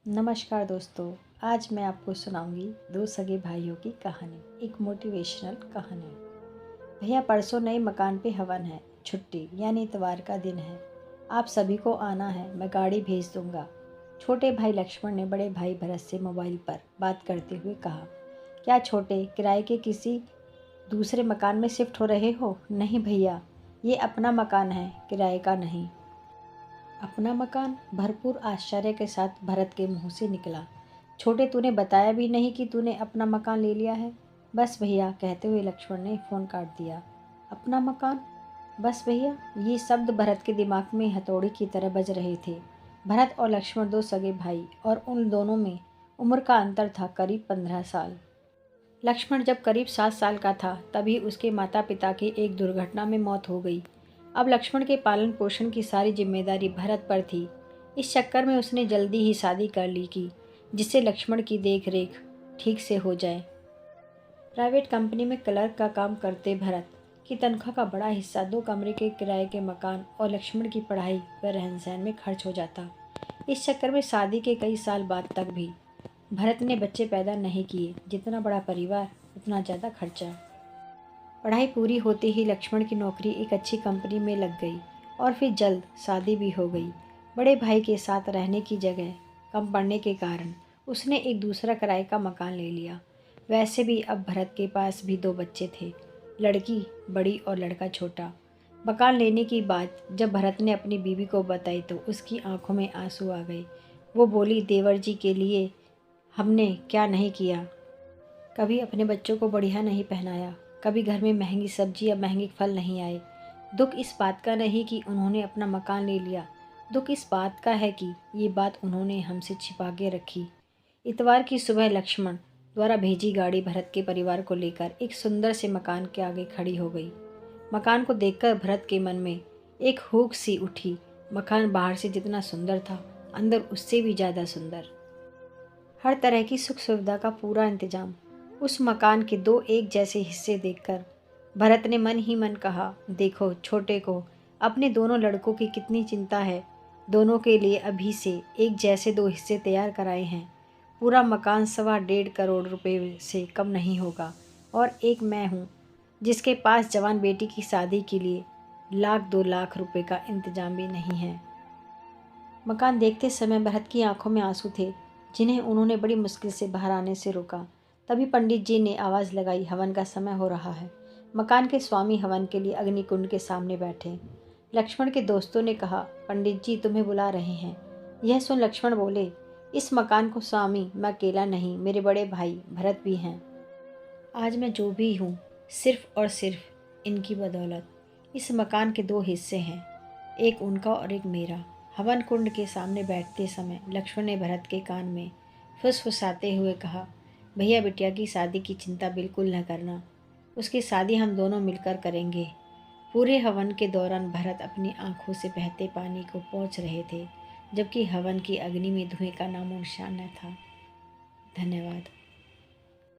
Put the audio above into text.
नमस्कार दोस्तों। आज मैं आपको सुनाऊंगी दो सगे भाइयों की कहानी, एक मोटिवेशनल कहानी। भैया, परसों नए मकान पे हवन है, छुट्टी यानी इतवार का दिन है। आप सभी को आना है, मैं गाड़ी भेज दूंगा। छोटे भाई लक्ष्मण ने बड़े भाई भरत से मोबाइल पर बात करते हुए कहा। क्या छोटे, किराए के किसी दूसरे मकान में शिफ्ट हो रहे हो? नहीं भैया, ये अपना मकान है, किराए का नहीं। अपना मकान? भरपूर आश्चर्य के साथ भरत के मुंह से निकला। छोटे, तूने बताया भी नहीं कि तूने अपना मकान ले लिया है। बस भैया, कहते हुए लक्ष्मण ने फ़ोन काट दिया। अपना मकान? बस भैया, ये शब्द भरत के दिमाग में हथौड़ी की तरह बज रहे थे। भरत और लक्ष्मण दो सगे भाई और उन दोनों में उम्र का अंतर था करीब 15 साल। लक्ष्मण जब करीब 7 साल का था तभी उसके माता पिता की एक दुर्घटना में मौत हो गई। अब लक्ष्मण के पालन पोषण की सारी जिम्मेदारी भरत पर थी। इस चक्कर में उसने जल्दी ही शादी कर ली की जिससे लक्ष्मण की देख रेख ठीक से हो जाए। प्राइवेट कंपनी में क्लर्क का काम करते भरत की तनख्वाह का बड़ा हिस्सा 2 कमरे के किराए के मकान और लक्ष्मण की पढ़ाई व रहन सहन में खर्च हो जाता। इस चक्कर में शादी के कई साल बाद तक भी भरत ने बच्चे पैदा नहीं किए। जितना बड़ा परिवार उतना ज़्यादा खर्चा। पढ़ाई पूरी होते ही लक्ष्मण की नौकरी एक अच्छी कंपनी में लग गई और फिर जल्द शादी भी हो गई। बड़े भाई के साथ रहने की जगह कम पड़ने के कारण उसने एक दूसरा किराए का मकान ले लिया। वैसे भी अब भरत के पास भी 2 बच्चे थे, लड़की बड़ी और लड़का छोटा। मकान लेने की बात जब भरत ने अपनी बीवी को बताई तो उसकी आंखों में आंसू आ गए। वो बोली, देवर जी के लिए हमने क्या नहीं किया। कभी अपने बच्चों को बढ़िया नहीं पहनाया, कभी घर में महंगी सब्जी या महंगे फल नहीं आए। दुख इस बात का नहीं कि उन्होंने अपना मकान ले लिया, दुख इस बात का है कि ये बात उन्होंने हमसे छिपा के रखी। इतवार की सुबह लक्ष्मण द्वारा भेजी गाड़ी भरत के परिवार को लेकर एक सुंदर से मकान के आगे खड़ी हो गई। मकान को देखकर भरत के मन में एक हुक सी उठी। मकान बाहर से जितना सुंदर था, अंदर उससे भी ज़्यादा सुंदर। हर तरह की सुख सुविधा का पूरा इंतजाम। उस मकान के 2 एक जैसे हिस्से देखकर भरत ने मन ही मन कहा, देखो छोटे को अपने दोनों लड़कों की कितनी चिंता है। दोनों के लिए अभी से एक जैसे 2 हिस्से तैयार कराए हैं। पूरा मकान 1.25 करोड़ रुपए से कम नहीं होगा। और एक मैं हूँ जिसके पास जवान बेटी की शादी के लिए 1-2 लाख रुपए का इंतजाम भी नहीं है। मकान देखते समय भरत की आंखों में आंसू थे, जिन्हें उन्होंने बड़ी मुश्किल से बाहर आने से रोका। तभी पंडित जी ने आवाज़ लगाई, हवन का समय हो रहा है। मकान के स्वामी हवन के लिए अग्निकुंड के सामने बैठे। लक्ष्मण के दोस्तों ने कहा, पंडित जी तुम्हें बुला रहे हैं। यह सुन लक्ष्मण बोले, इस मकान को स्वामी मैं अकेला नहीं, मेरे बड़े भाई भरत भी हैं। आज मैं जो भी हूँ सिर्फ और सिर्फ इनकी बदौलत। इस मकान के 2 हिस्से हैं, एक उनका और एक मेरा। हवन कुंड के सामने बैठते समय लक्ष्मण ने भरत के कान में फुसफुसाते हुए कहा, भैया बिटिया की शादी की चिंता बिल्कुल न करना, उसकी शादी हम दोनों मिलकर करेंगे। पूरे हवन के दौरान भरत अपनी आंखों से बहते पानी को पोंछ रहे थे, जबकि हवन की अग्नि में धुएं का नामो निशान न था। धन्यवाद।